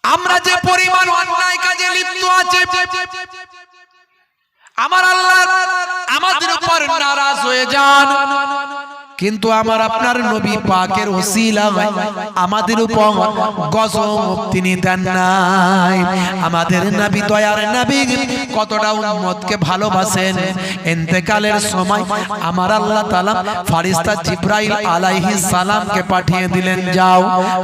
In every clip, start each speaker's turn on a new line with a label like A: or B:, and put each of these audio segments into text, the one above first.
A: আমরা যে পরিমাণ অন্যায় কাজে লিপ্ত আছে, আমার আল্লাহ আমাদের উপর নারাজ হয়ে যান, কিন্তু আমার আপনার নবী পাকের ওসিলায় আমাদের উপর গজব তিনি দেন নাই। আমাদের নবী দয়ার নবী কতটা উম্মতকে ভালোবাসেন। ইন্তেকালের সময় আমার আল্লাহ তাআলা ফেরেশতা জিবরাইল আলাইহিস সালামকে পাঠিয়ে দিলেন, যাও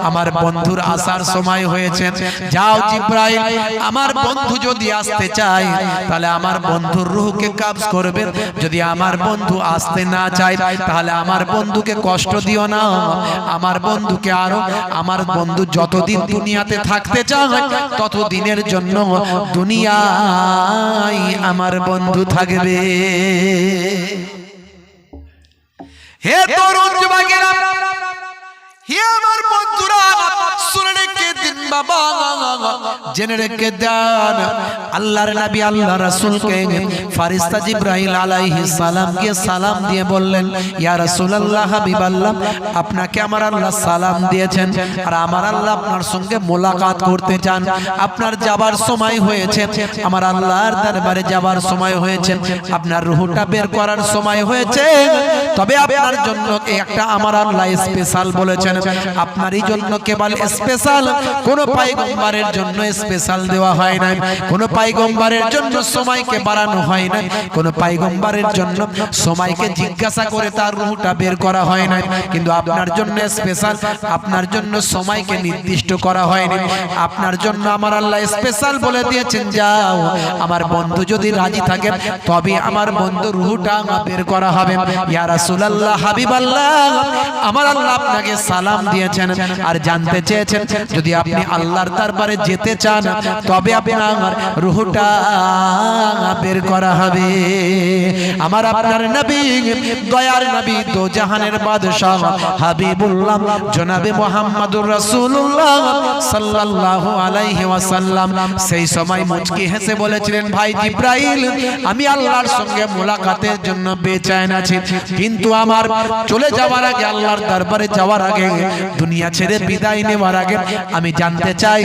A: আমার বন্ধুর আসার সময় হয়েছে, যাও জিবরাইল, আমার বন্ধু যদি আসতে চায় তাহলে আমার বন্ধুর রূহকে কবজ করবে, যদি আমার বন্ধু আসতে না চায় তাহলে আমার বন্ধুকে কষ্ট দিও না, আমার বন্ধুকে আরো, আমার বন্ধু যতদিন দুনিয়াতে থাকতে চায় ততদিনের জন্য দুনিয়ায় আমার বন্ধু থাকবে। হে তরুণ যুবকেরা, হে আমার বন্ধুরা, শুনে রেখে দিন বাবা, জেনে রেখে দেন, আল্লাহর নবী আল্লাহ রাসূলকে ফেরেশতা জিবরাইল আলাইহিস সালামকে সালাম দিয়ে বললেন, ইয়া রাসূলুল্লাহ, হাবিবাল্লাহ, আপনাকে আমার আল্লাহ সালাম দিয়েছেন, আর আমার আল্লাহ আপনার সঙ্গে মোলাকাত করতে চান। আপনার যাবার সময় হয়েছে, আমার আল্লাহর দরবারে যাবার সময় হয়েছে, আপনার রূহটা বের করার সময় হয়েছে। তবে আপনার জন্য একটা আমার আল্লাহ স্পেশাল বলেছেন, আপনারই জন্য কেবল স্পেশাল, কোন পয়গম্বরের জন্য স্পেশাল দেওয়া হয় না, কোন পয়গম্বরের জন্য সময়কে বাড়ানো হয় না, কোন পয়গম্বরের জন্য সময়কে জিজ্ঞাসা করে তার রূহটা বের করা হয় না, কিন্তু আপনার জন্য স্পেশাল, আপনার জন্য সময়কে নির্দিষ্ট করা হয়নি, আপনার জন্য আমার আল্লাহ স্পেশাল বলে দিয়েছেন, যাও আমার বন্ধু যদি রাজি থাকে তবে আমার বন্ধু রূহটা বের করা হবে। ইয়া রাসূলুল্লাহ, হাবিবাল্লাহ, আমার আল্লাহ আপনাকে সালাম দিয়েছেন আর জানতে চেয়েছেন, যদি আপনি আল্লাহর দরবারে যেতে চান তবে আপনার রূহটা বের করা হবে। আমার আপনার নবী, দয়ার নবী, দো জাহানের বাদশাহ হাবিবুল্লাহ জনাবে মুহাম্মদুর রাসূলুল্লাহ সাল্লাল্লাহু আলাইহি ওয়াসাল্লাম সেই সময় মুচকি হেসে বলেছিলেন, ভাই জিবরাইল, আমি আল্লাহর সঙ্গে মোলাকাতের জন্য বেচैन আছি, কিন্তু আমার চলে যাওয়ার আগে, আল্লাহর দরবারে যাওয়ার আগে, দুনিয়া ছেড়ে বিদায় নেওয়ার আগে আমি জানতে চাই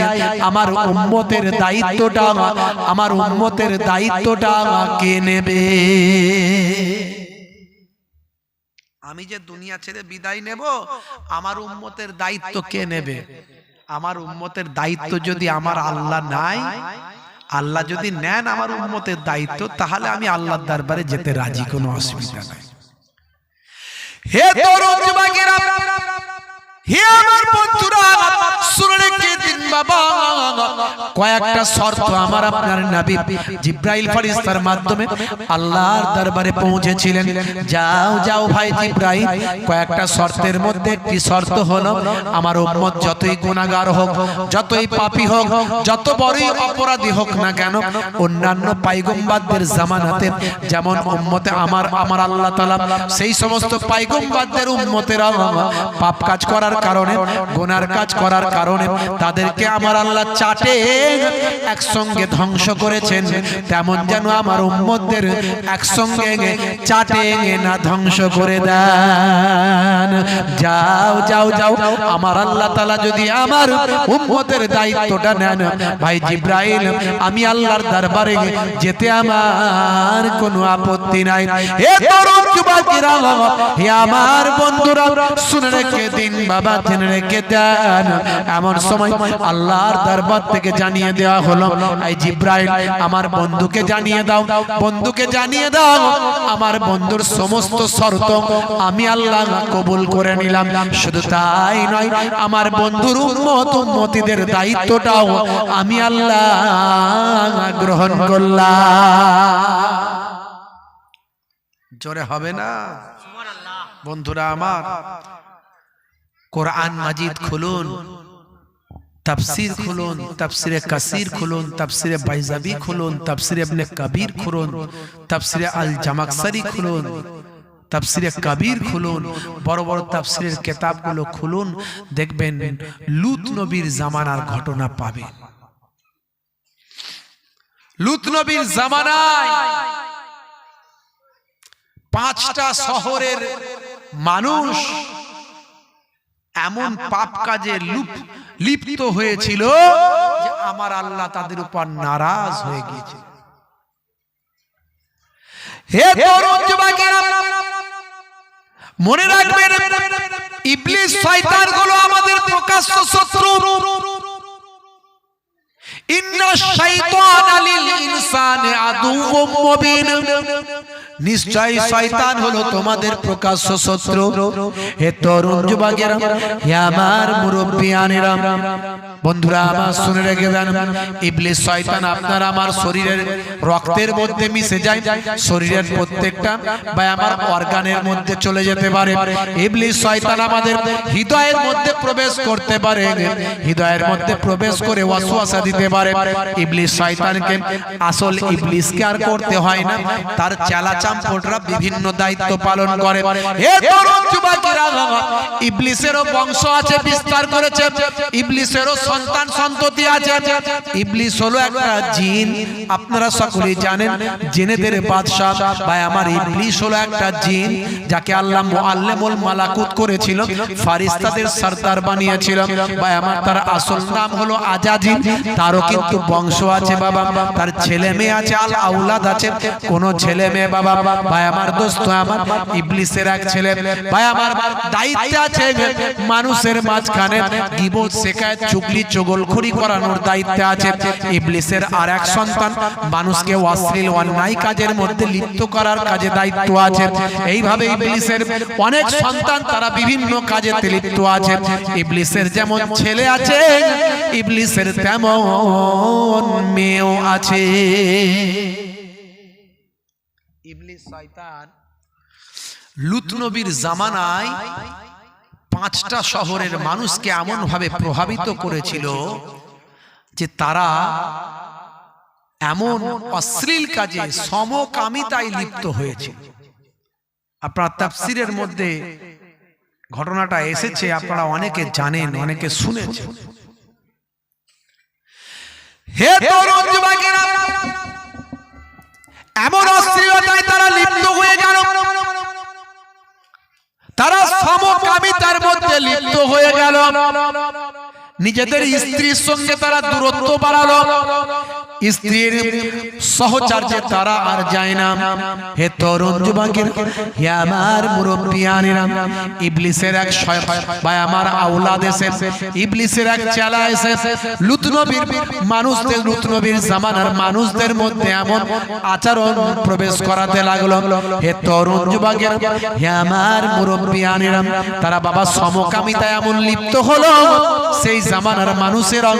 A: আমার উম্মতের দায়িত্বটা, আমার উম্মতের দায়িত্বটা কে নেবে? আমি যে দুনিয়া ছেড়ে বিদায় নেব, আমার উম্মতের দায়িত্ব কে নেবে? আমার উম্মতের দায়িত্ব যদি আমার আল্লাহ নাই, আল্লাহ যদি নেন আমার উম্মতের দায়িত্ব, তাহলে আমি আল্লাহর দরবারে যেতে রাজি, কোনো অসুবিধা নাই। হে তরুণ যুবকেরা, হে আমার বন্ধুরা, শুনে রেখে দিন বাবা, কয়েকটা শর্ত আমার আপনার নবী জিবরাইল ফেরেশতার মাধ্যমে আল্লাহর দরবারে পৌঁছেছিলেন। যাও যাও ভাই জিবরাইল, কয়েকটা শর্তের মধ্যে একটি শর্ত হলো, আমার উম্মত যতই গুনাহগার হোক, যতই পাপী হোক, যত বড়ই অপরাধী হোক না কেন, অন্যান্য পয়গম্বরদের জামানাতে যেমন উম্মতে আমার আল্লাহ তাআলা সেই সমস্ত পয়গম্বরদের উম্মতেরা পাপ কাজ করার কারণে, গুনার কাজ করার কারণে তাদেরকে আমার আল্লাহ চাটে একসঙ্গে ধ্বংস করেছেন, তেমন যেন আমার উম্মতদের একসঙ্গে চাটে না ধ্বংস করে দেন। যাও যাও যাও, আমার আল্লাহ তাআলা যদি আমার উম্মতের দায়িত্বটা নেন, ভাই জিবরাইল, আমি আল্লাহর দরবারে যেতে আমার কোনো আপত্তি নাই। হে তরুণ যুবকেরা, হে আমার বন্ধুরা, শুনে রেখে দিন বাবা, জেনে রেখে দেন, এমন সময় আল্লাহর দরবার থেকে জানিয়ে দেওয়া হলো, এই জিবরাইল, আমার বন্ধুকে জানিয়ে দাও, বন্ধুকে জানিয়ে দাও, আমার বন্ধুর সমস্ত শর্ত আমি আল্লাহ কবুল করে নিলাম। শুধু তাই নয়, আমার বন্ধুর উম্মতীদের দায়িত্বটাও আমি আল্লাহ গ্রহণ করলাম। জোরে হবে না বন্ধুরা আমার? কোরআন মাজিদ খুলুন, তাফসীর খুলুন, তাফসীরে কাসির খুলুন, তাফসীরে বাইজাবি খুলুন, তাফসীরে ইবনে কবির খুলুন, তাফসীরে আল জামাকশরি খুলুন, তাফসীরে কবির খুলুন, বড় বড় তাফসীরের কিতাবগুলো খুলুন, দেখবেন লূত নবীর জামানার ঘটনা পাবেন। লূত নবীর জামানায় 5টা শহরের মানুষ এমন পাপ কাজে লিপ্ত হয়েছিল যে আমার আল্লাহ তাদের উপর নারাজ হয়ে গিয়েছে। হে তরুণ যুবকেরা, মনে রাখবেন ইবলিস শয়তান গুলো আমাদের প্রকাশ্য শত্রু। ইন্না শাইতানা লিল ইনসানি আদুউম মুবিন, নিশ্চয় শয়তান হলো তোমাদের প্রকাশ্য শত্রু। হে তরুণ যুবকেরা, হে আমার মুরব্বিয়ানেরা, বন্ধুরা আমার শুনে রেখে দেন, ইবলিস শয়তান আপনার আমার শরীরের রক্তের মধ্যে মিশে যায়, শরীরের প্রত্যেকটা বা আমার অর্গানের মধ্যে চলে যেতে পারে। ইবলিস শয়তান আমাদের হৃদয়ের মধ্যে প্রবেশ করতে পারে, হৃদয়ের মধ্যে প্রবেশ করে ওয়াসওয়াসা দিতে পারে। ইবলিস শয়তানকে, আসল ইবলিসকে আর করতে হয় না, তার চেলা চাম্পটরা বিভিন্ন দায়িত্ব পালন করে। হে তরুণ যুবকেরা, ইবলিসেরও বংশ আছে, বিস্তার করেছে, ইবলিসেরও সন্তান সন্ততি আছে। ইবলিস হলো একটা জিন, আপনারা সকলেই জানেন, জিনেদের বাদশা। ভাই আমার, ইবলিস হলো একটা জিন যাকে আল্লাহ মুআল্লিমুল মালাকুত করেছিল, ফারিস্তাদের সরদার বানিয়েছিল। ভাই আমার, তার আসল নাম হলো আজাজিল। তারও কিন্তু বংশ আছে বাবা, তার ছেলে মেয়ে আছে, আল আউলাদ আছে, কোন ছেলে মেয়ে বাবা। ভাই আমার, দোস্ত আমার, ইবলিসের এক ছেলে ভাই আমার দায়িত্ব আছে মানুষের মাঝখানে গীবত, শিকায়ত, চুগলি, চগলখড়ি করানোর দায়িত্ব আছে। ইবলিসের আর এক সন্তান মানুষকে অশ্লীল অন্যায় কাজের মধ্যে লিপ্ত করার কাজে দায়িত্ব আছে। এইভাবে ইবলিসের অনেক সন্তান, তারা বিভিন্ন কাজে লিপ্ত আছে। ইবলিসের যেমন ছেলে আছে, ইবলিসের তেমন মেয়েও আছে। ইবলিস শয়তান লূত নবীর জামানায় 5টা শহরের মানুষকে এমন ভাবে প্রভাবিত করেছিল যে তারা এমন অশ্লীল কাজে, সমকামিতায় লিপ্ত হয়েছিল। আপনার তাফসীরের মধ্যে ঘটনাটা এসেছে, আপনারা অনেকে জানেন, অনেকে শুনেছেন। হে তরুণ যুবকেরা, এমন অশ্লীলতায় তারা লিপ্ত হয়ে গেল, তারা সমকামিতার মধ্যে লিপ্ত হয়ে গেল, নিজেদের স্ত্রীর সঙ্গে তারা দূরত্ব বাড়ালো, স্ত্রীর সহচর্যে তারা আর যায় না। হে তরুণ যুবকেরা, হে আমার মুরব্বিয়ানেরা, ইবলিসের এক ভাই আমার আওলাদ এসে, ইবলিসের এক চেলা এসে লূত নবীর মানুষদের, লূত নবীর জামানার মানুষদের মধ্যে এমন আচরণ প্রবেশ করাতে লাগলো। হে তরুণ যুবকেরা, হে আমার মুরব্বিয়ানেরা, তারা বাবা সমকামিতায় এমন লিপ্ত হলো, সেই জামানার মানুষেরা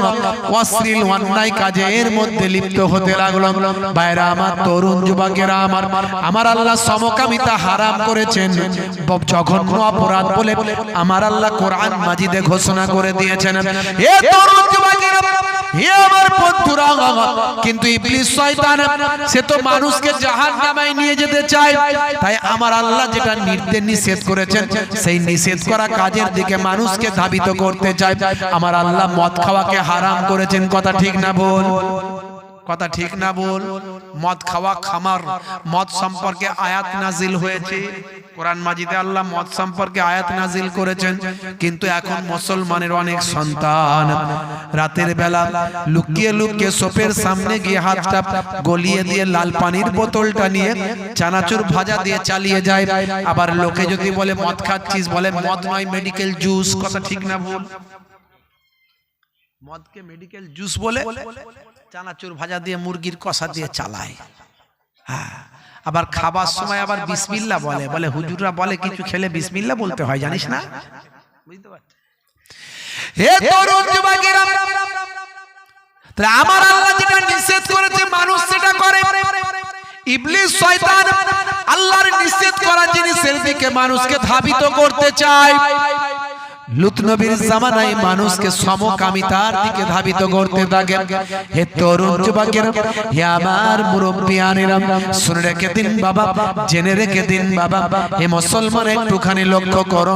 A: অশ্লীল অন্যায় কাজের মধ্যে লিপ্ত হতে লাগলো। ভাইরা আমার, তরুণ যুবকেরা আমার, আমার আল্লাহ সমকামিতা হারাম করেছেন, জঘন্য অপরাধ বলে আমার আল্লাহ কোরআন মাজিদে ঘোষণা করে দিয়েছেন। হে তরুণ যুবকেরা, হে আমার বন্ধুরা, কিন্তু ইবলিস শয়তান সে তো মানুষকে জাহান্নামে নিয়ে যেতে চায়। তাই আমার আল্লাহ যেটা নিষেধ করেছেন, সেই নিষেধ করা কাজের দিকে মানুষকে ধাবিত করতে চায়। আমার আল্লাহ মদ খাওয়াকে হারাম করেছেন, কথা ঠিক না বল? কথা ঠিক না বল? মদ খাওয়া, খামার, মদ সম্পর্কে আয়াত নাজিল হয়েছে কোরআন মাজিদে, আল্লাহ মদ সম্পর্কে আয়াত নাজিল করেছেন। কিন্তু এখন মুসলমানের অনেক সন্তান রাতের বেলা লুকিয়ে লুকিয়ে সোপের সামনে গিয়ে হাতটা গলিয়ে দিয়ে লাল পানির বোতলটা নিয়ে চানাচুর ভাজা দিয়ে চালিয়ে যায়। আবার লোকে যদি বলে মদ খাচ্ছিস, বলে মদ নয়, মেডিকেল জুস, কথা ঠিক না ভুল? মদকে মেডিকেল জুস বলে চানাচুর ভাজা দিয়ে, মুরগির কষা দিয়ে চালায়। হ্যাঁ, আবার খাবার সময় আবার বিসমিল্লাহ বলে, বলে হুজুররা বলে কিছু খেলে বিসমিল্লাহ বলতে হয়, জানিস না? বুঝতে পারছিস? হে তরুণ যুবকেরা, তাহলে আমার আল্লাহ যেটা নিষেধ করেছে মানুষ সেটা করে। ইবলিস শয়তান আল্লাহর নিষেধ করা জিনিসের দিকে মানুষকে ধাবিত করতে চায়। লূত নবীর জামানায় মানুষকে সমকামিতার দিকে ধাবিত করতে থাকে। হে তরুণ যুবকেরা, হে আমার মুরব্বিয়ানেরা, শুনে রেখে দিন বাবা, জেনে রেখে দিন বাবা, হে মুসলমান একটুখানি লক্ষ্য করো।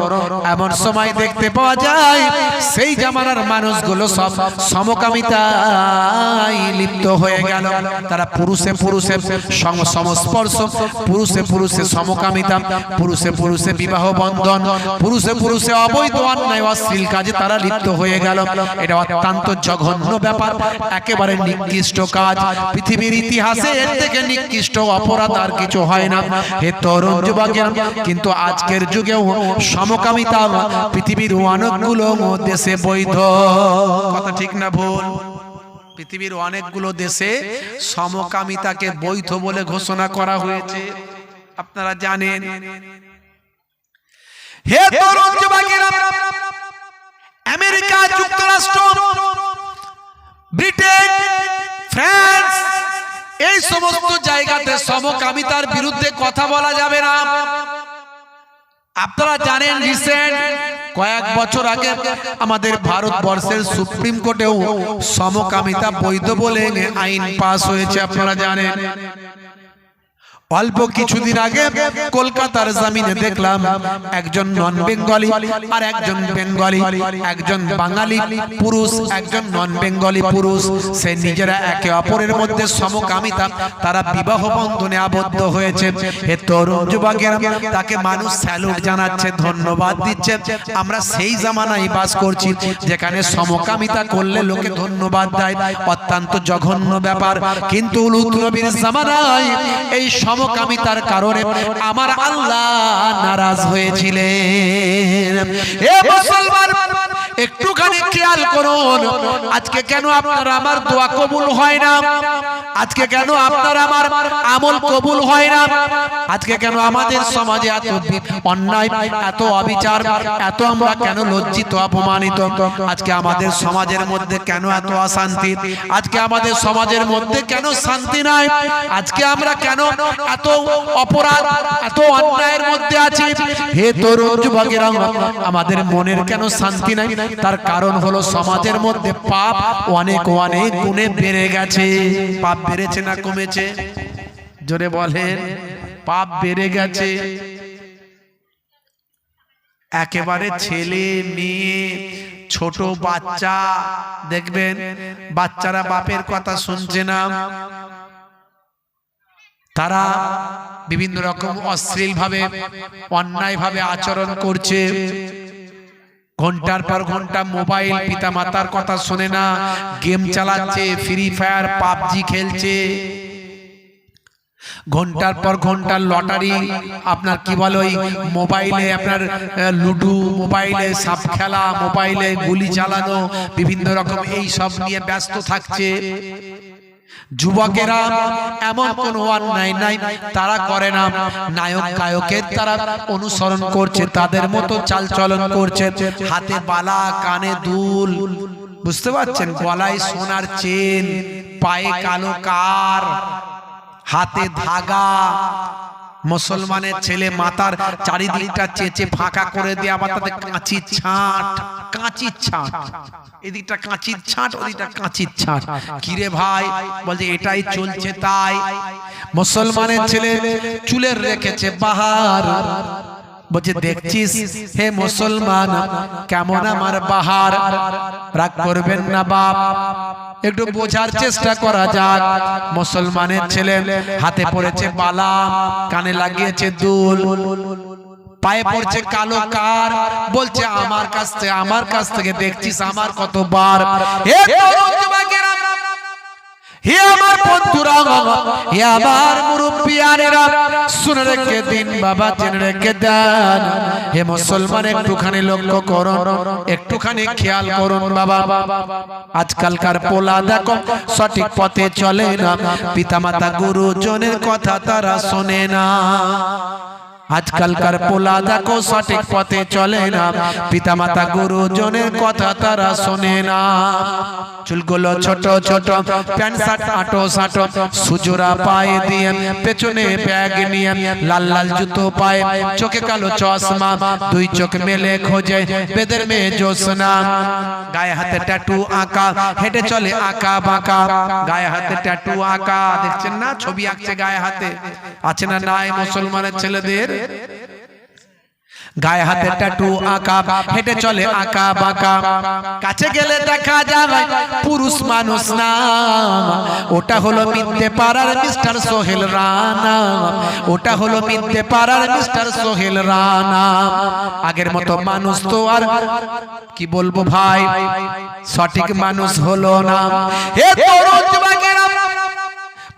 A: এমন সময় দেখতে পাওয়া যায় সেই জামানার মানুষগুলো সব সমকামিতায় লিপ্ত হয়ে গেল। তারা পুরুষে পুরুষে সংস্পর্শ, পুরুষে পুরুষে সমকামিতা, পুরুষে পুরুষে বিবাহ বন্ধন, পুরুষে পুরুষে অবৈধ অন্যায় অশ্লীল কাজে তারা লিপ্ত হয়ে গেল। এটা অত্যন্ত জঘন্য ব্যাপার, একেবারে নিকৃষ্ট কাজ। পৃথিবীর ইতিহাসে এর থেকে নিকৃষ্ট অপরাধ আর কিছু হয় না। হে তরুণ যুবকেরা, কিন্তু আজকের যুগেও সমকামিতা পৃথিবীর অনেকগুলো দেশে বৈধ। কথা ঠিক না ভুল? পৃথিবীর অনেকগুলো দেশে সমকামিতাকে বৈধ বলে ঘোষণা করা হয়েছে, আপনারা জানেন। হে তরুণ যুবকেরা, আমেরিকা যুক্তরাষ্ট্র, ব্রিটেন, ফ্রান্স, এই সমস্ত জায়গাতে সমকামিতার বিরুদ্ধে কথা বলা যাবে না। আপনারা জানেন রিসেন্ট কয়েক বছর আগে আমাদের ভারতবর্ষের সুপ্রিম কোর্টেও সমকামিতা বৈধ বলে আইন পাস হয়েছে, আপনারা জানেন। অল্প কিছুদিন আগে কলকাতার জমিনে দেখলাম একজন নন বেঙ্গলি আর একজন বেঙ্গলি, একজন বাঙালি পুরুষ, একজন নন বেঙ্গলি পুরুষ, সে নিজেরা একে অপরের মধ্যে সমকামিতা, তারা বিবাহ বন্ধনে আবদ্ধ হয়েছে। এ তরুণ যুবকেরা, তাকে মানুষ স্যালুট জানাচ্ছে, ধন্যবাদ দিচ্ছে। আমরা সেই জামানায় বাস করছি যেখানে সমকামিতা করলে লোকে ধন্যবাদ দেয়, অত্যন্ত জঘন্য ব্যাপার। কিন্তু লূত নবীর জামানায় এই সমকামিতার কারণে আমার আল্লাহ নারাজ হয়েছিলেন। এ মুসলমান, একটুখানি খেয়াল করুন, আজকে কেন আপনার আমার দোয়া কবুল হয় না? আজকে কেন আপনার আমার আমল কবুল হয় না? আজকে কেন আমাদের সমাজে এত অন্যায়, এত অবিচার, এত আমরা কেন লজ্জিত, অপমানিত? আজকে আমাদের সমাজের মধ্যে কেন এত অশান্তি? আজকে আমাদের সমাজের মধ্যে কেন শান্তি নাই? আজকে আমরা কেন এত অপরাধ, এত অন্যায়ের মধ্যে আছি? হে তরুণ যুবকেরা, আমাদের মনের কেন শান্তি নাই? তার কারণ হলো সমাজের মধ্যে পাপ অনেক অনেক গুণে বেড়ে গেছে। পাপ বেড়েছে না কমেছে? জোরে বলেন। পাপ বেড়ে গেছে। একেবারে ছেলে মেয়ে, ছোট বাচ্চা, দেখবেন বাচ্চারা বাপের কথা শুনছে না, তারা বিভিন্ন রকম অশ্লীল ভাবে, অন্যায় ভাবে আচরণ করছে। ঘন্টার পর ঘন্টা মোবাইল, পিতা মাতার কথা শোনে না, গেম চালাচ্ছে, ফ্রি ফায়ার, পাবজি খেলছে। ঘন্টার পর ঘন্টা লটারি, আপনার কি বলে ওই মোবাইলে, আপনার লুডু, মোবাইলে সাপ খেলা, মোবাইলে গুলি চালানো, বিভিন্ন রকম এই সব নিয়ে ব্যস্ত থাকছে। যুবকেরা এমন কোন অন্যায় নাই তারা করে না, নায়ক গায়কের তারা অনুসরণ করছে, তাদের মতো চালচলন করছে। হাতে বালা, কানে দুল, বুঝতে পারছেন, গলায় সোনার চেন, পায়ে কালো কার, হাতে ধাগা। মুসলমানের ছেলে মাথার চারিদিকটা চেঁচে ফাঁকা করে দিয়ে আবার তাতে কাঁচির ছাঁট, কাঁচির ছাঁট, এদিকটা কাঁচির ছাঁট, ওদিকটা কাঁচির ছাঁট। কিরে ভাই, বলছে এটাই চলছে তাই। মুসলমানের ছেলে চুলের রেখেছে বাহার, বলছে দেখছিস হে মুসলমান কেমন আমার বাহার। রাগ করবেন না বাপ, একটু বোঝার চেষ্টা করা যাক। মুসলমানের ছেলে হাতে পড়েছে বালা, কানে লাগিয়েছে দুল, পায়ে পড়ছে কালো কার, বলছে আমার কাছ থেকে দেখছিস আমার কত বার। হে আমার বন্ধুরা, হে আমার মুরব্বিয়ানেরা, শুনে রেখে দিন বাবা, জেনে রেখে দেন। হে মুসলমান, একটুখানি লক্ষ্য করুন, একটুখানি খেয়াল করুন বাবা। আজকালকার পোলা দেখো সঠিক পথে চলে না, পিতামাতা গুরুজনের কথা তারা শোনে না। আজকালকার পোলা দেখো সঠিক পথে চলে না, পিতামাতা গুরুজনের কথা তারা শোনে না। চুলগুলো ছোট ছোট, প্যান্ট শার্ট আটো সাটো, সুজোরা পায়ে দিয়ে, পেছনে ব্যাগ নিয়ে, লাল লাল জুতো পায়ে, চোখে কালো চশমা, দুই চোখ মেলে খোঁজে বেদের মেয়ে জোসনা। গায়ে হাতে ট্যাটু আঁকা, হেঁটে চলে আঁকা বাঁকা, গায়ে হাতে ট্যাটু আঁকা, দেখছেন না ছবি আঁকছে গায়ে হাতে, আছে না নাই মুসলমানের ছেলেদের? গায়ে হাতে ট্যাটু আঁকা, হেঁটে চলে আঁকা বাঁকা, কাছে গেলে দেখা যায় পুরুষ মানুষ না, ওটা হলো মিথ্যে পাড়ার মিস্টার সোহেল রানা, ওটা হলো মিথ্যে পাড়ার মিস্টার সোহেল রানা। আগের মতো মানুষ তো আর কি বলবো ভাই, সঠিক মানুষ হলো না। হে তরুণ যুবকেরা,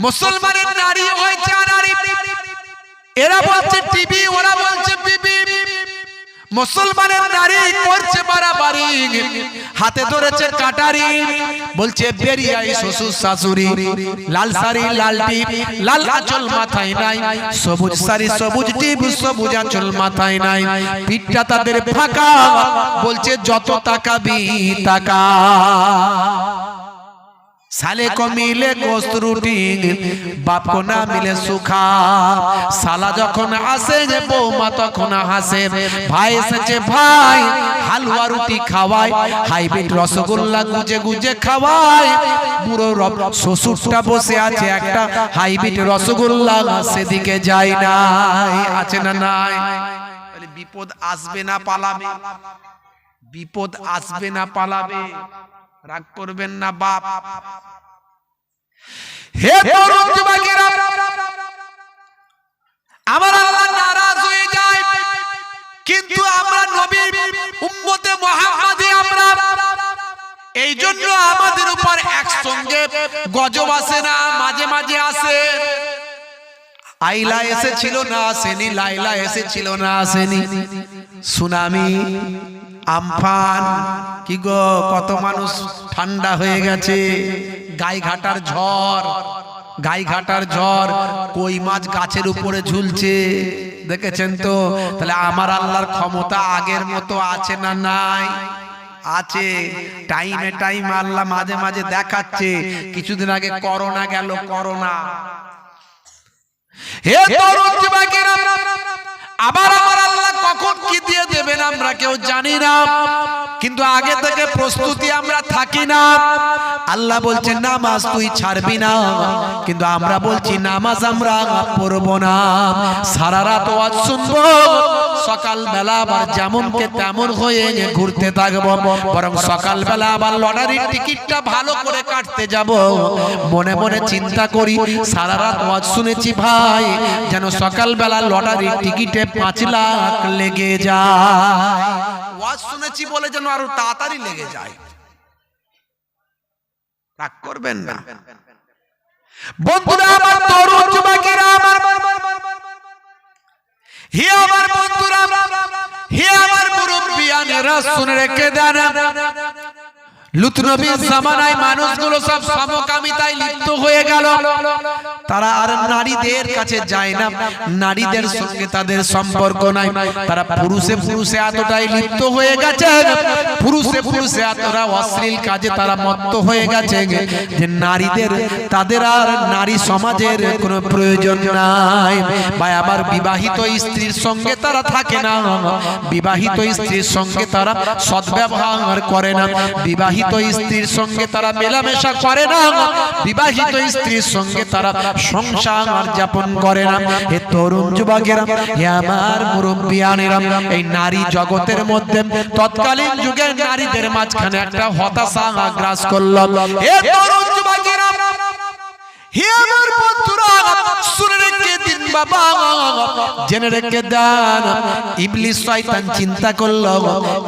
A: মুসলমানের নারী হয়েছে নারী, এরা বলছে টিভি, ওরা বলছে বিবি। মুসলমানের নারী করছে বাড়াবাড়ি, হাতে ধরেছে কাটারি, বলছে বেরিয়ে আই শ্বশুর শাশুড়ি। লাল শাড়ি লাল টিপ, লাল আঁচল মাথায় নাই, সবুজ শাড়ি সবুজ টিপ, সবুজ আঁচল মাথায় নাই, পিঠটা তাদের ফাঁকা, বলছে যত তাকাবি তাকা। साले को मिले गोश्त रोटी, बाप को ना मिले सुखा, साला যখন আসে বৌমা তখন হাসে, ভাই এসেছে ভাই হালুয়া রুটি খাওয়ায়, হাইব্রিড রসগোল্লা গুজে গুজে খাওয়ায়, বুড়ো শ্বশুরটা বসে আছে একটা হাইব্রিড রসগোল্লা, সেদিকে যায় নাই, আছে না নাই? বিপদ আসবে না পালাবে, বিপদ আসবে না পালাবে, রাগ করবেন না বাপ। হে তরুণ যুবকেরা, আমার আল্লাহ নারাজ হয়ে যায়, কিন্তু আমরা নবী উম্মতে মুহাম্মাদি, আমরা এই জন্য আমাদের উপর একসঙ্গে গজব আসে না, মাঝে মাঝে আসে। আইলা এসেছিল না আসেনি, লাইলা এসেছিল না আসেনি, সুনামি আমফান, কি গো কত মানুষ ঠান্ডা হয়ে গেছে, গাইঘাটার ঝড়, গাইঘাটার ঝড়, কই মাছ গাছের উপরে ঝুলছে, দেখেছেন তো? তাহলে আমার আল্লাহর ক্ষমতা আগের মতো আছে না নাই? আছে। টাইমে টাইম আল্লাহ মাঝে মাঝে দেখাচ্ছে। কিছুদিন আগে করোনা গেল, করোনা। হে তরুণ যুবকেরা, আবার আমার আল্লাহ কখন কি দিয়ে দেবেন আমরা কেউ জানি না, কিন্তু আগে থেকে প্রস্তুতি আমরা থাকি না। আল্লাহ বলছেন নামাজ তুই ছাড়বি না, কিন্তু আমরা বলছি নামাজ আমরা পড়বো না। সারা রাত ওয়াজ শুনবো, সকাল বেলা আবার যেমনকে তেমন হয়ে ঘুরতে থাকবো, বরং সকাল বেলা আবার লটারির টিকিটটা ভালো করে কাটতে যাব। মনে মনে চিন্তা করি, সারা রাত ওয়াজ শুনেছি ভাই, যেন সকাল বেলা লটারির টিকিটে 5 লাখ লেগে যায়। ওয়াজ শুনেছি বলে যেন আরো তাড়াতাড়ি লেগে যায়। রাগ করবেন না বন্ধুরা, আমার তরুণ যুবকেরা, আমার হে আমার বন্ধুরা, হে আমার মুরব্বিয়ানেরা, শুনে রেখে দেন, লুত নবীর জামানায় মানুষগুলো সব সমকামিতায় লিপ্ত হয়ে গেল। তারা আর নারীদের কাছে যায় না, নারীদের সঙ্গে তাদের সম্পর্ক নাই। তারা পুরুষে পুরুষে এতটাই লিপ্ত হয়ে গেছে, পুরুষে পুরুষে এতটা অশ্লীল কাজে তারা মত্ত হয়ে গেছে যে নারীদের, তাদের আর নারী সমাজের কোনো প্রয়োজন নাই। ভাই আমার, বিবাহিত স্ত্রীর সঙ্গে তারা থাকে না, বিবাহিত স্ত্রীর সঙ্গে তারা সদ্ব্যবহার করে না, বিবাহিত স্ত্রীর সঙ্গে তারা মেলামেশা করে না, বিবাহিত স্ত্রীর সঙ্গে তারা সংসার যাপন করে না। হে তরুণ যুবকেরা, হে আমার মুরব্বিয়ানেরা, এই নারী জগতের মধ্যে তৎকালীন যুগের নারীদের মাঝখানে একটা হতাশা গ্রাস করল। হে তরুণ যুবকেরা, হে আমার বন্ধুরা, শুনে রেখে দিন বাবা, জেনে রেখে দেন, ইবলিস শয়তান চিন্তা করলো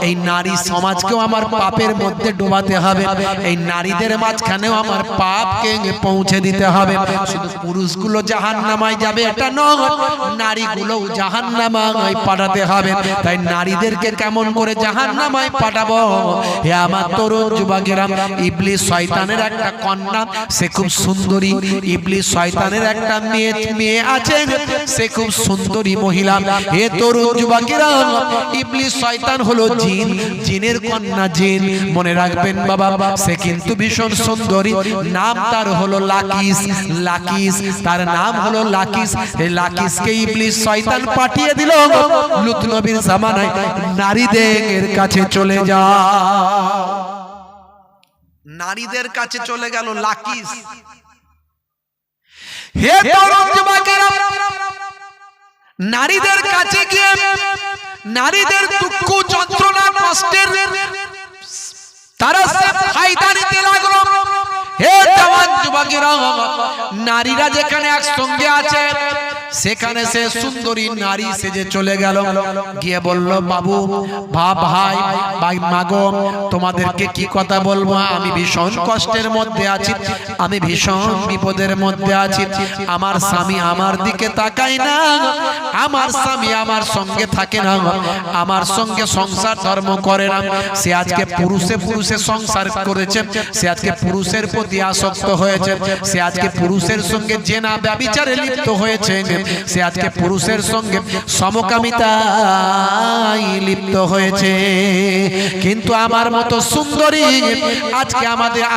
A: এই নারী সমাজকেও আমার পাপের মধ্যে ডোবাতে হবে, এই নারীদের মাঝখানেও আমার পাপকে পৌঁছে দিতে হবে। শুধু পুরুষগুলো জাহান্নামায় যাবে এটা নয়, নারীগুলোও জাহান্নামায় পাঠাতে হবে। তাই নারীদেরকে কেমন করে জাহান্নামায় পাঠাবো? হে আমার তরুণ যুবকেরা, ইবলিস শয়তানের একটা কন্যা, সে খুব সুন্দরী। ইবলিস শয়তানের একটা মেয়ে আছে, সে খুব সুন্দরী মহিলা। হে তরুণ যুবকেরা, ইবলিস শয়তান হলো জিন, জিনের কন্যা জিন। মনে রাখবেন বাবা, সে কিন্তু ভীষণ সুন্দরী। নাম তার হলো লাকিস, লাকিস, তার নাম হলো লাকিস। এই লাকিসকে ইবলিস শয়তান পাঠিয়ে দিল লুত নবীর জামানায়, নারীদের কাছে চলে যা, নারীদের কাছে চলে গেল লাকিস। হে তরুণ যুবকেরা, নারীদের কাছে গিয়ে নারীদের দুঃখ যন্ত্রণা কষ্টের তারা সে ফায়দা নিতে লাগলো। হে জওয়ান যুবকেরা, নারীরা যেখানে একসঙ্গে আছে সেখানে সে সুন্দরী নারী সেজে চলে গেল, গিয়ে বলল, বাবু ভাই মাগো, তোমাদেরকে কি কথা বলবো, আমি ভীষণ কষ্টের মধ্যে আছি, আমি ভীষণ বিপদের মধ্যে আছি। আমার স্বামী আমার দিকে তাকায় না, আমার স্বামী আমার সঙ্গে থাকে না, আমার সঙ্গে সংসার ধর্ম করে না। সে আজকে পুরুষে সংসার করেছে, সে আজকে পুরুষের প্রতি আসক্ত হয়েছে, সে আজকে পুরুষের সঙ্গে জেনা ব্যভিচারে লিপ্ত হয়েছে, সে আজকে পুরুষের সঙ্গে সমকামিতায় লিপ্ত হয়েছে। কিন্তু আমার মতো সুন্দরী আজকে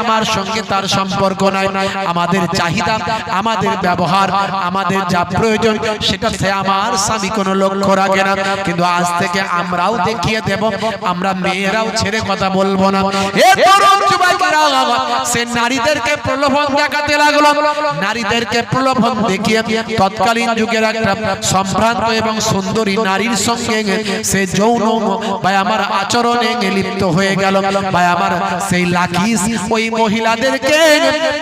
A: আমার সঙ্গে তার সম্পর্ক নাই, আমাদের চাহিদা, আমাদের ব্যবহার, আমাদের যা প্রয়োজন সেটা সে আমার স্বামী কোনো লক্ষ্য রাখে না। কিন্তু আজ থেকে আমরাও দেখিয়ে দেব, আমরা মেয়েরাও ছেড়ে কথা বলবো না। এ তরুণ যুবকেরা, সে নারীদেরকে প্রলোভন দেখাতে লাগলো, নারীদেরকে প্রলোভন দেখিয়ে তৎকালীন যুগের একটা সম্ভ্রান্ত এবং সুন্দরী নারীর সঙ্গে সে যৌন ভাই আমার আচরণে লিপ্ত হয়ে গেল। ভাই আমার সেই লাখিস ওই মহিলাদেরকে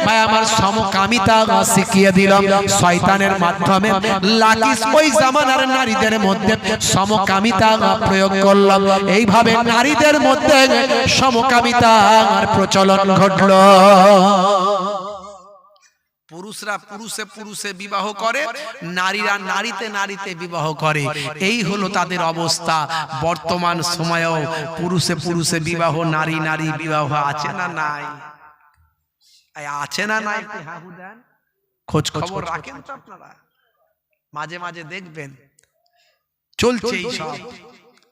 A: ভাই আমার সমকামিতা শিখিয়ে দিল শয়তানের মাধ্যমে। লাখিস ওই জামানার নারীদের মধ্যে সমকামিতা প্রয়োগ করল, এইভাবে নারীদের মধ্যে সমকামিতার প্রচলন ঘটল। পুরুষরা পুরুষে বিবাহ করে, নারীরা নারীতে বিবাহ করে, এই হলো তাদের অবস্থা। বর্তমান সময়েও পুরুষে বিবাহ, নারী বিবাহ আছে না নাই? আছে না নাই? খোঁজ খবর রাখেন তো আপনারা, মাঝে মাঝে দেখবেন চলছে এই সব,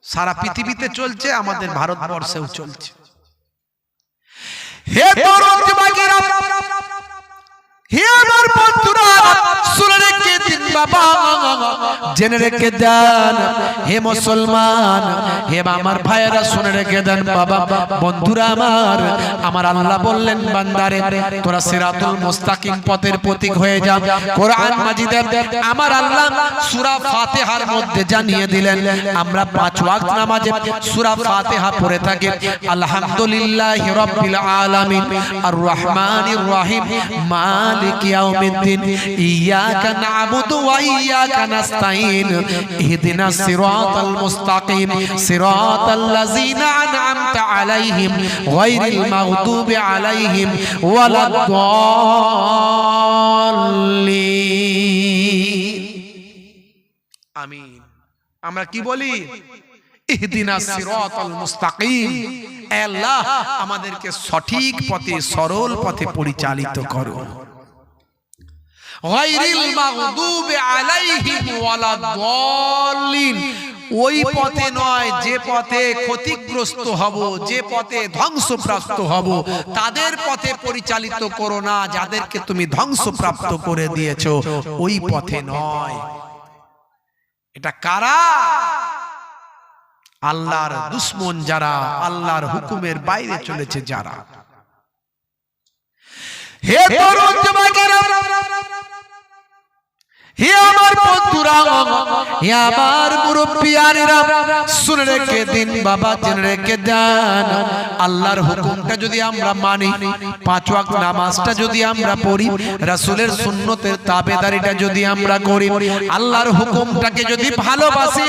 A: সারা পৃথিবীতে চলছে, আমাদের ভারতবর্ষেও চলছে। হে তরুণ যুবকেরা, হে আমার বন্ধুরা, শুনে রেখে দিন বাবা, জেনে রেখে দেন। হে মুসলমান, হে আমার ভাইয়েরা, শুনে রেখে দেন বাবা, বন্ধুরা আমার আল্লাহ বললেন, বান্দারে তোরা সিরাতুল মুস্তাকিম পথের প্রতীক হয়ে যা। কোরআন মাজিদে আমার আল্লাহ সূরা ফাতিহার মধ্যে জানিয়ে দিলেন, আমরা 5 ওয়াক্ত নামাজে সূরা ফাতিহা পড়ে থাকি। আলহামদুলিল্লাহি রাব্বিল আলামিন আর রহমানির রহিম মালিক ইয়াউমিদ্দিন ইয়াকা না'বুদু ওয়া ইয়াকা নাস্তাঈন ইহদিনাস সিরাতাল মুস্তাকিম সিরাতাল লাযিনা আন'আমতা আলাইহিম গায়রিল মাগদুবি আলাইহিম ওয়ালাদ-দাল্লিন। আমিন। আমরা কি বলি? ইহদিনাস সিরাতাল মুস্তাকিম, আল্লাহ আমাদেরকে সঠিক পথে, সরল পথে পরিচালিত করো। গায়রিল মাগদুবি আলাইহিম ওয়ালাদ-দাল্লিন, ওই পথে নয় যে পথে ক্ষতিগ্রস্ত হব, যে পথে ধ্বংসপ্রাপ্ত হব, তাদের পথে পরিচালিত করো না যাদেরকে তুমি ধ্বংসপ্রাপ্ত করে দিয়েছো, ওই পথে নয়। এটা কারা? আল্লাহর দুশমন যারা, আল্লাহর হুকুমের বাইরে চলেছে যারা। হে তরুণ যুবকেরা, হে আমার বন্ধুরা, হে আমার মুরব্বিয়ানেরা, শুনে রেখে দিন বাবা, জেনে রেখে দেন, আল্লাহর হুকুমটা যদি আমরা মানি, 5 ওয়াক্ত নামাজটা যদি আমরা পড়ি, রাসূলের সুন্নতের তাবেদারিটা যদি আমরা করি, আল্লাহর হুকুমটাকে যদি ভালোবাসি,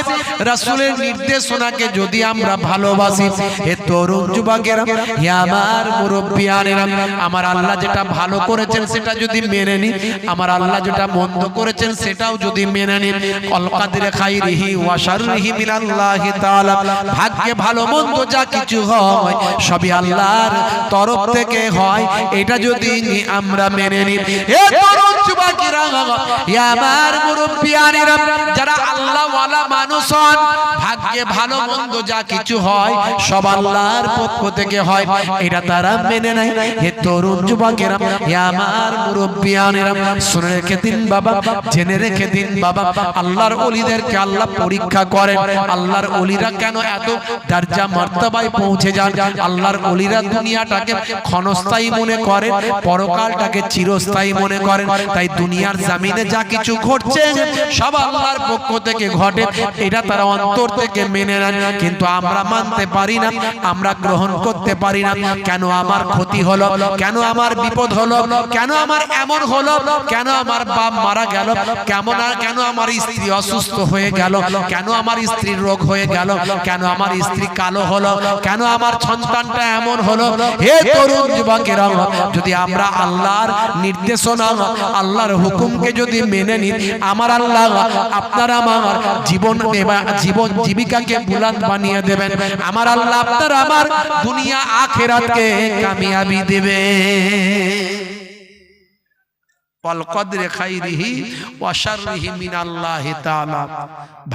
A: রাসূলের নির্দেশনাকে যদি আমরা ভালোবাসি, হে তরুণ যুবকেরা, হে আমার মুরব্বিয়ানেরা, আমার আল্লাহ যেটা ভালো করেছেন সেটা যদি মেনে নিই, আমার আল্লাহ যেটা মন্দ করেছেন সেটাও যদি মেনে নিন, আল কাদরে খাইরিহি ওয়া শাররিহি মিনাল্লাহি তাআলা, ভাগ্যে ভালো মন্দ যা কিছু হয় সবই আল্লাহর তরফ থেকে হয়, এটা যদি আমরা মেনে নিই। হে তরুণ যুবকেরা, হে আমার মুরব্বিয়ানেরা, যারা আল্লাহ ওয়ালা মানুষ হন, ভাগ্যে ভালো মন্দ যা কিছু হয় সব আল্লাহর পক্ষ থেকে হয়, এটা তারা মেনে নেয়। হে তরুণ যুবকেরা, হে আমার মুরব্বিয়ানেরা, শুনে রেখে দিন বাবা, জেনে রেখে দিন বাবা, বাবা, আল্লাহর ওলিদেরকে আল্লাহ পরীক্ষা করেন। আল্লাহর ওলিরা কেন এত দরজা মর্তবায় পৌঁছে যান? আল্লাহর ওলিরা দুনিয়াটাকে ক্ষণস্থায়ী মনে করেন, পরকালটাকে চিরস্থায়ী মনে করেন। তাই দুনিয়ার জমিনে যা কিছু ঘটছে সব আল্লাহর পক্ষ থেকে ঘটে, এটা তারা অন্তর থেকে মেনে নেন। কিন্তু আমরা মানতে পারি না, আমরা গ্রহণ করতে পারি না। কেন আমার ক্ষতি হলো, কেন আমার বিপদ হলো, কেন আমার এমন হলো, কেন আমার বাপ মারা গেল, কেন আমার স্ত্রী অসুস্থ হয়ে গেল, কেন আমার স্ত্রীর রোগ হয়ে গেল, কেন আমার স্ত্রী কালো হলো, কেন আমার সন্তানটা এমন হলো। হে তরুণ যুবকেরা, যদি আমরা আল্লাহর নির্দেশনা, আল্লাহর হুকুমকে যদি মেনে নিই, আমার আল্লাহ আপনার আমার জীবন জীবিকাকে বুলন্দ বানিয়ে দেবেন। আমার আল্লাহ আপনার আমার দুনিয়া আখিরাতকে কামিয়াবি দেবে।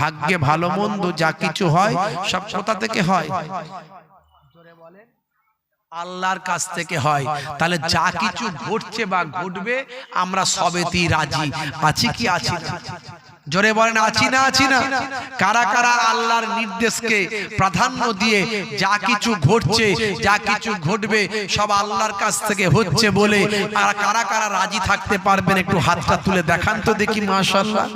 A: ভাগ্যে ভালো মন্দ যা কিছু হয় সব কোথা থেকে হয়? আল্লাহর কাছ থেকে হয়। তাহলে যা কিছু ঘটছে বা ঘটবে আমরা সবেতেই রাজি আছি কি আছি না? জোরে বলেন আছি না আছি না? কারা কারা আল্লাহর নির্দেশকে প্রাধান্য দিয়ে যা কিছু ঘটছে, যা কিছু ঘটবে সব আল্লাহর কাছ থেকে হচ্ছে বলে আর কারা কারা রাজি থাকতে পারবেন? একটু হাতটা তুলে দেখান তো দেখি। মাশাআল্লাহ।